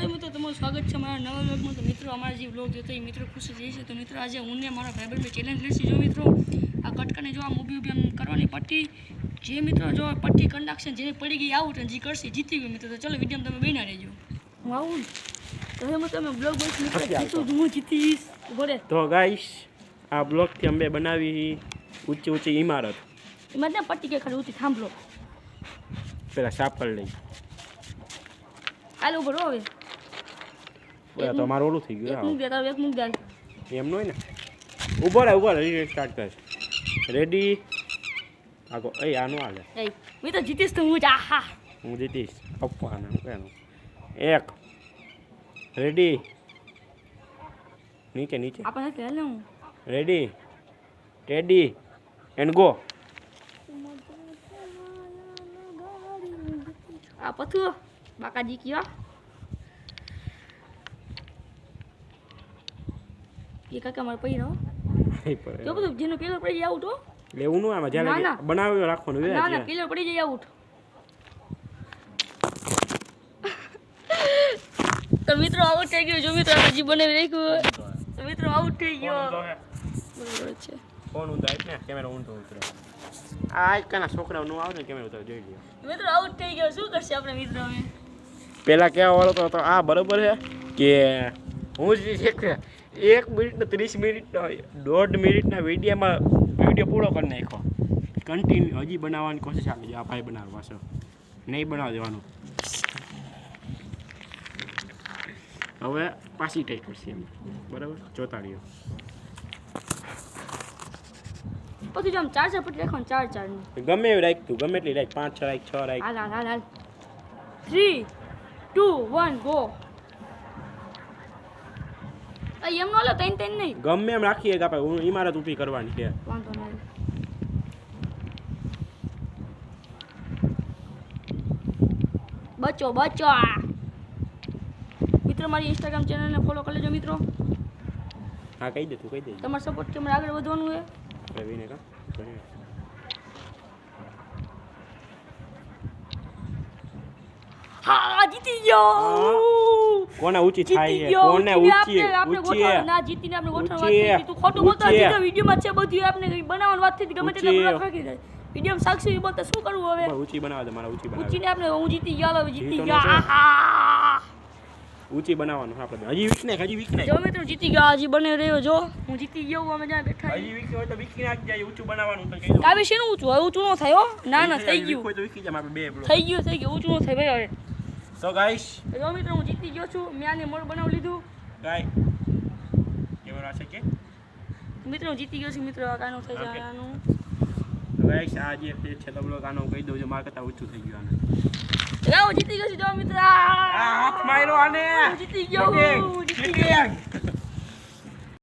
Hello મિત્રો, તમારું સ્વાગત છે મારા નવા વ્લોગમાં। તો મિત્રો અમારા જે વ્લોગ જોતો એ મિત્રો ખુશ જ રહેશે। તો મિત્રો આજે હું ને મારા ભાઈબંધ ચેલેન્જ લેશે। જો મિત્રો આ કટકાને જો આમ ઊભી આમ કરવાની પટ્ટી, જે મિત્રો જો પટ્ટી કરી નાખશે જેને પડી ગઈ આઉટ અને જે કરશે જીતી ગયો મિત્રો। તો ચલો વિડીયોમાં તમે બન્યા રહેજો। હું આવું તો હવે તમે બ્લોગ બોલ મિત્રો જીતું હું જીતીશ બોલે। તો ગાઈસ આ બ્લોગથી અમે બનાવી ઊંચી ઊંચી ઇમારત। એમાં ત્યાં પટ્ટી કે ખાલી ઊંચી થાંભલો પેલા સાપડ લઈ હાલ ઉભો રહો હવે। બોલા તો મારું ઓલું થઈ એક ગયું મૂક દે તારું એક મૂક દે એમ નો હોય ને ઊભો રહે સ્ટાર્ટ કર રેડી આગો એ આનો હાલે એ મેં તો જીતીશ તો હું જ આહા હું જીતીશ આપવાના કેનું એક રેડી નીચે નીચે આપણે કે લે હું રેડી ટેડી એન્ડ ગો આ પથુ બાકાજી કયો એ કાકા મારે પડી રહો જો બધું જેનો કિલો પડી જાય આઉટ હો લેવું નું આમાં જ્યારે બનાવ્યો રાખવાનું ના ના કિલો પડી જાય આઉટ તો મિત્રો આઉટ થઈ ગયો જો મિત્રો હજી બનાવી રાખ્યું તો મિત્રો આઉટ થઈ ગયો બરાબર છે ફોન ઊંધો આપ ને કેમેરા ઊંધો ઉતરે આ કના છોકરાઓ નું આવે ને કેમેરા ઉતરે જોઈ લ્યો મિત્રો આઉટ થઈ ગયો શું કરશે આપણે મિત્રો હવે પેલા કેવા વાળો તો આ બરોબર છે કે હું જ એક મિનિટ ને 30 મિનિટ 1.5 મિનિટના વિડીયો પૂરો કરી નાખ્યો કન્ટિન્યુ હજી બનાવવાની કોશિશ ચાલે છે આ ભાઈ બનાવવા પાછો નહીં બનાવી દેવાનું હવે પાછી ટેક કરશે એમ બરાબર જોતા રહ્યો પછી જો આમ ચાર પટ્ટી રાખવાનું ચાર ની ગમે એવી રાખ તું ગમે એટલી રાખ 5 6 રાખ 6 રાખ હાલ હાલ હાલ 3 2 1 ગો એમ નો લે તૈન તૈન નહીં ગમે એમ રાખીએ કે આપણે ઇમારત ઊભી કરવાની છે વાંધો નહીં બચો બચો મિત્રો મારી ઇન્સ્ટાગ્રામ ચેનલને ફોલો કરી લેજો મિત્રો હા કહી દે તું કહી દે તમારો સપોર્ટ કે મારે આગળ વધવાનું છે રવિને કા હા જીતી ગયો કોને ઊંચી થાય છે કોને ઊંચી ઊંચી ના જીતીને આપણે ગોઠવણ વાત થઈ તું ખોટું બોલતો જીતો વિડિયોમાં છે બધું આપણે બનાવવાની વાત થઈ ગમે તેટલા બ્લોક રાખી દે વિડિયોમાં સાક્ષી બોલતા શું કરવું હવે ઊંચી બનાવ દે મારા ઊંચી બનાવ ઊંચીને આપણે હું જીતી ગયો હવે જીતી ગયા આહા ઊંચી બનાવવાનું આપણે હજી વીક ને જો મિત્રો જીતી ગયા હજી બને રહ્યો જો હું જીતી ગયો અમે જ્યાં બેઠા હજી વીક હોય તો વીક નાખ જાય ઊંચું બનાવવાનું તો કહી દો કાવે શેનું ઊંચું હવે ઊંચું નો થાય હો ના ના થઈ ગયું હોય તો વીકી જાય આપણે બે બ્લોક થઈ ગયું ઊંચું નો થાય ભાઈ હવે તો ગાઈસ જો મિત્રો હું જીતી ગયો છું મેં આને મોડ બનાવી લીધું ગાય કેમેરા છે કે મિત્રો હું જીતી ગયો છું મિત્રો આ કાનો થઈ જાય આનું તો ગાઈસ આ જે છે તો બ્લોક આનો કહી દઉં જો માર કરતા ઊંચું થઈ ગયું આને હું જીતી ગયો છું જો મિત્રો હાથ માર્યો આને જીતી ગયો જીતી ગયો